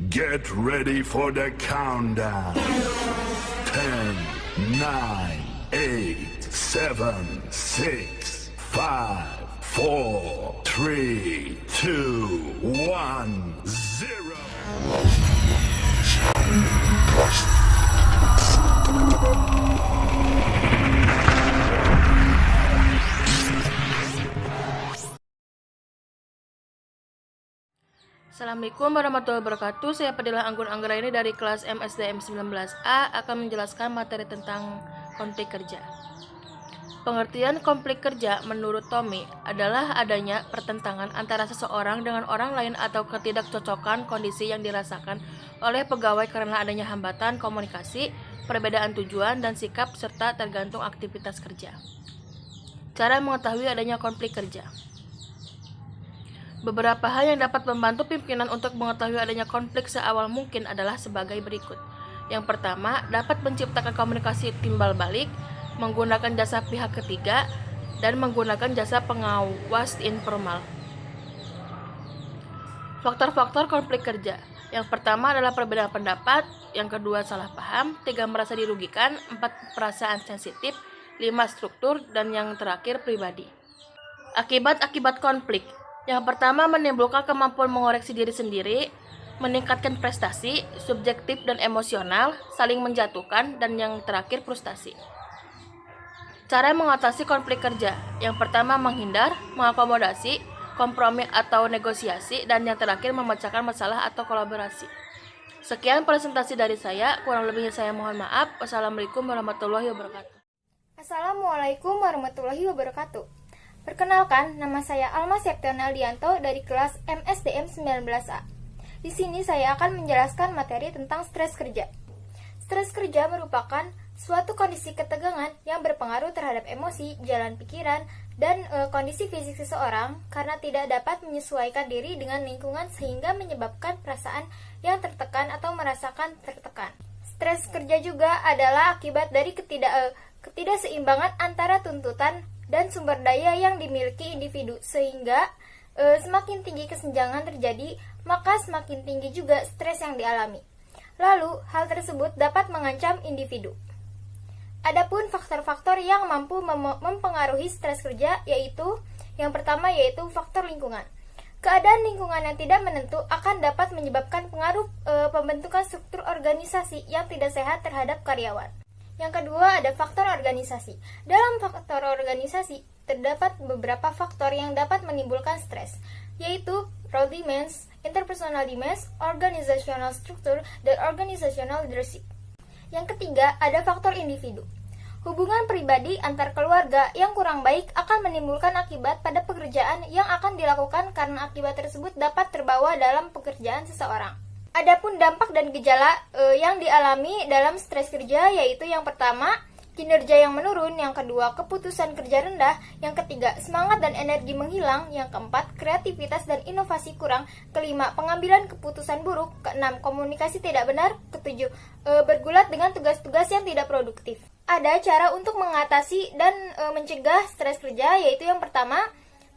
Get ready for the countdown. 10, 9, 8, 7, 6, 5, 4, 3, 2, 1, 0. Assalamualaikum warahmatullahi wabarakatuh. Saya Fadilah Anggun Anggraini dari kelas MSDM 19A akan menjelaskan materi tentang konflik kerja. Pengertian konflik kerja menurut Tommy adalah adanya pertentangan antara seseorang dengan orang lain atau ketidakcocokan kondisi yang dirasakan oleh pegawai karena adanya hambatan komunikasi, perbedaan tujuan dan sikap serta tergantung aktivitas kerja. Cara mengetahui adanya konflik kerja. Beberapa hal yang dapat membantu pimpinan untuk mengetahui adanya konflik seawal mungkin adalah sebagai berikut. Yang pertama, dapat menciptakan komunikasi timbal balik, menggunakan jasa pihak ketiga, dan menggunakan jasa pengawas informal. Faktor-faktor konflik kerja. Yang pertama adalah perbedaan pendapat, yang kedua salah paham, 3 merasa dirugikan, 4 perasaan sensitif, 5 struktur, dan yang terakhir pribadi. Akibat-akibat konflik. Yang pertama menimbulkan kemampuan mengoreksi diri sendiri, meningkatkan prestasi, subjektif dan emosional, saling menjatuhkan, dan yang terakhir frustasi. Cara mengatasi konflik kerja. Yang pertama menghindar, mengakomodasi, kompromi atau negosiasi, dan yang terakhir memecahkan masalah atau kolaborasi. Sekian presentasi dari saya, kurang lebihnya saya mohon maaf. Wassalamualaikum warahmatullahi wabarakatuh. Assalamualaikum warahmatullahi wabarakatuh. Perkenalkan, nama saya Alma Septiana Aldianto dari kelas MSDM 19A. Di sini saya akan menjelaskan materi tentang stres kerja. Stres kerja merupakan suatu kondisi ketegangan yang berpengaruh terhadap emosi, jalan pikiran, dan kondisi fisik seseorang karena tidak dapat menyesuaikan diri dengan lingkungan sehingga menyebabkan perasaan yang tertekan atau merasakan tertekan. Stres kerja juga adalah akibat dari ketidakseimbangan antara tuntutan dan sumber daya yang dimiliki individu, sehingga semakin tinggi kesenjangan terjadi, maka semakin tinggi juga stres yang dialami. Lalu, hal tersebut dapat mengancam individu. Adapun faktor-faktor yang mampu mempengaruhi stres kerja yaitu, yang pertama yaitu faktor lingkungan. Keadaan lingkungan yang tidak menentu akan dapat menyebabkan pengaruh pembentukan struktur organisasi yang tidak sehat terhadap karyawan. Yang kedua ada faktor organisasi. Dalam faktor organisasi, terdapat beberapa faktor yang dapat menimbulkan stres, yaitu role demands, interpersonal demands, organizational structure, dan organizational leadership. Yang ketiga ada faktor individu. Hubungan pribadi antar keluarga yang kurang baik akan menimbulkan akibat pada pekerjaan yang akan dilakukan karena akibat tersebut dapat terbawa dalam pekerjaan seseorang. Adapun dampak dan gejala yang dialami dalam stres kerja yaitu yang pertama, kinerja yang menurun, yang kedua, keputusan kerja rendah, yang ketiga, semangat dan energi menghilang, yang keempat, kreativitas dan inovasi kurang, kelima, pengambilan keputusan buruk, keenam, komunikasi tidak benar, ketujuh, bergulat dengan tugas-tugas yang tidak produktif. Ada cara untuk mengatasi dan mencegah stres kerja yaitu yang pertama,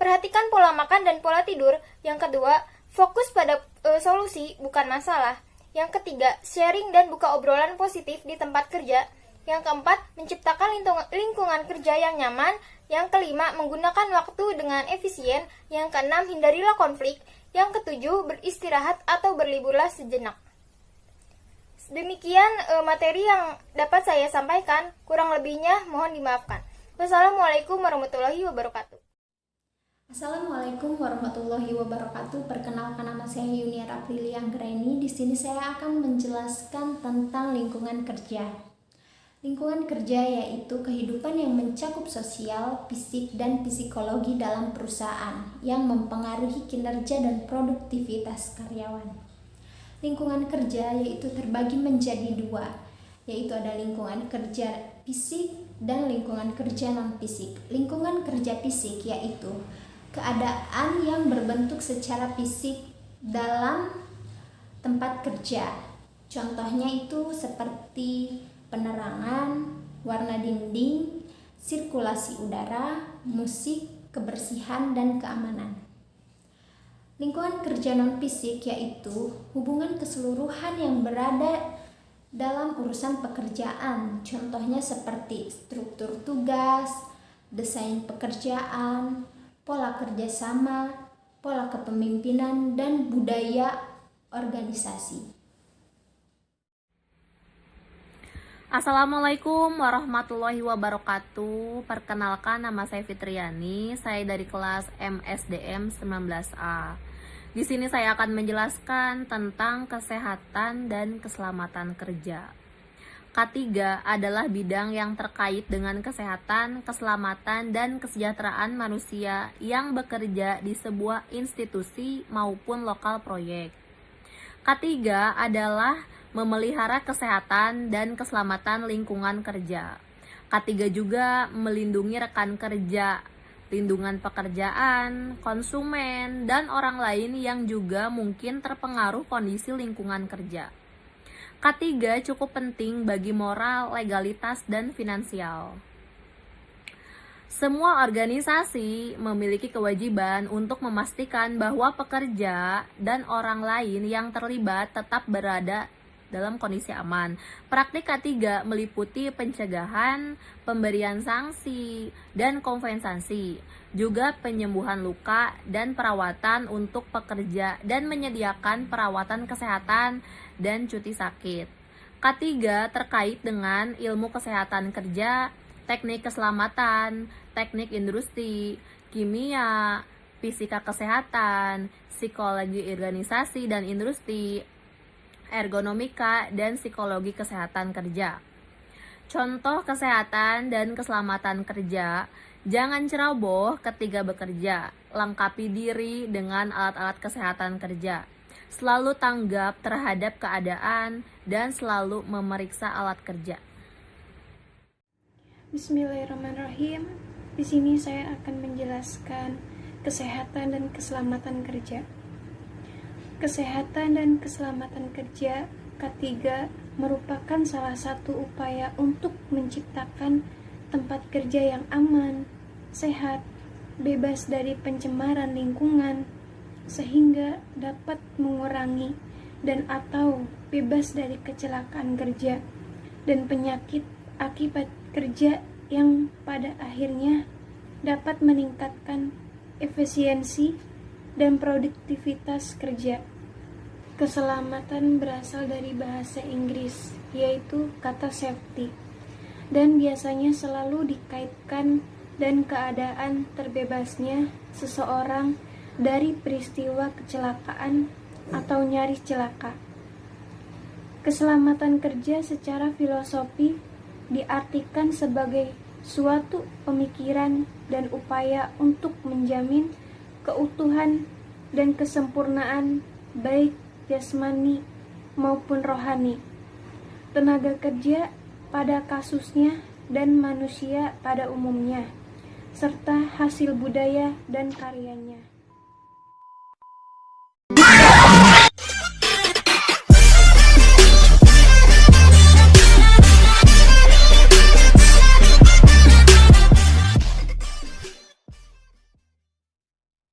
perhatikan pola makan dan pola tidur, yang kedua, fokus pada solusi, bukan masalah. Yang ketiga, sharing dan buka obrolan positif di tempat kerja. Yang keempat, menciptakan lingkungan kerja yang nyaman. Yang kelima, menggunakan waktu dengan efisien. Yang keenam, hindarilah konflik. Yang ketujuh, beristirahat atau berliburlah sejenak. Demikian materi yang dapat saya sampaikan. Kurang lebihnya mohon dimaafkan. Wassalamualaikum warahmatullahi wabarakatuh. Assalamualaikum warahmatullahi wabarakatuh. Perkenalkan, nama saya Yuniar Aprilia Anggraini. Di sini saya akan menjelaskan tentang lingkungan kerja. Lingkungan kerja yaitu kehidupan yang mencakup sosial, fisik, dan psikologi dalam perusahaan yang mempengaruhi kinerja dan produktivitas karyawan. Lingkungan kerja yaitu terbagi menjadi dua, yaitu ada lingkungan kerja fisik dan lingkungan kerja non-fisik. Lingkungan kerja fisik yaitu keadaan yang berbentuk secara fisik dalam tempat kerja. Contohnya itu seperti penerangan, warna dinding, sirkulasi udara, musik, kebersihan, dan keamanan. Lingkungan kerja non-fisik yaitu hubungan keseluruhan yang berada dalam urusan pekerjaan. Contohnya seperti struktur tugas, desain pekerjaan, pola kerjasama, pola kepemimpinan, dan budaya organisasi. Assalamualaikum warahmatullahi wabarakatuh. Perkenalkan, nama saya Fitriani. Saya dari kelas MSDM 19A. Di sini saya akan menjelaskan tentang kesehatan dan keselamatan kerja. K3 adalah bidang yang terkait dengan kesehatan, keselamatan, dan kesejahteraan manusia yang bekerja di sebuah institusi maupun lokal proyek. K3 adalah memelihara kesehatan dan keselamatan lingkungan kerja. K3 juga melindungi rekan kerja, lindungan pekerjaan, konsumen, dan orang lain yang juga mungkin terpengaruh kondisi lingkungan kerja. K3 cukup penting bagi moral, legalitas, dan finansial. Semua organisasi memiliki kewajiban untuk memastikan bahwa pekerja dan orang lain yang terlibat tetap berada dalam kondisi aman. Praktik K3 meliputi pencegahan, pemberian sanksi, dan kompensasi, juga penyembuhan luka dan perawatan untuk pekerja dan menyediakan perawatan kesehatan dan cuti sakit. K3 terkait dengan ilmu kesehatan kerja, teknik keselamatan, teknik industri, kimia, fisika kesehatan, psikologi organisasi dan industri, ergonomika, dan psikologi kesehatan kerja. Contoh kesehatan dan keselamatan kerja: jangan ceroboh ketika bekerja, lengkapi diri dengan alat-alat kesehatan kerja, selalu tanggap terhadap keadaan, dan selalu memeriksa alat kerja. Bismillahirrahmanirrahim. Di sini saya akan menjelaskan kesehatan dan keselamatan kerja. Kesehatan dan keselamatan kerja K3 merupakan salah satu upaya untuk menciptakan tempat kerja yang aman, sehat, bebas dari pencemaran lingkungan, sehingga dapat mengurangi dan atau bebas dari kecelakaan kerja dan penyakit akibat kerja yang pada akhirnya dapat meningkatkan efisiensi dan produktivitas kerja. Keselamatan berasal dari bahasa Inggris, yaitu kata safety, dan biasanya selalu dikaitkan dan keadaan terbebasnya seseorang dari peristiwa kecelakaan atau nyaris celaka. Keselamatan kerja secara filosofi diartikan sebagai suatu pemikiran dan upaya untuk menjamin keutuhan dan kesempurnaan baik jasmani maupun rohani, tenaga kerja pada kasusnya dan manusia pada umumnya, serta hasil budaya dan karyanya.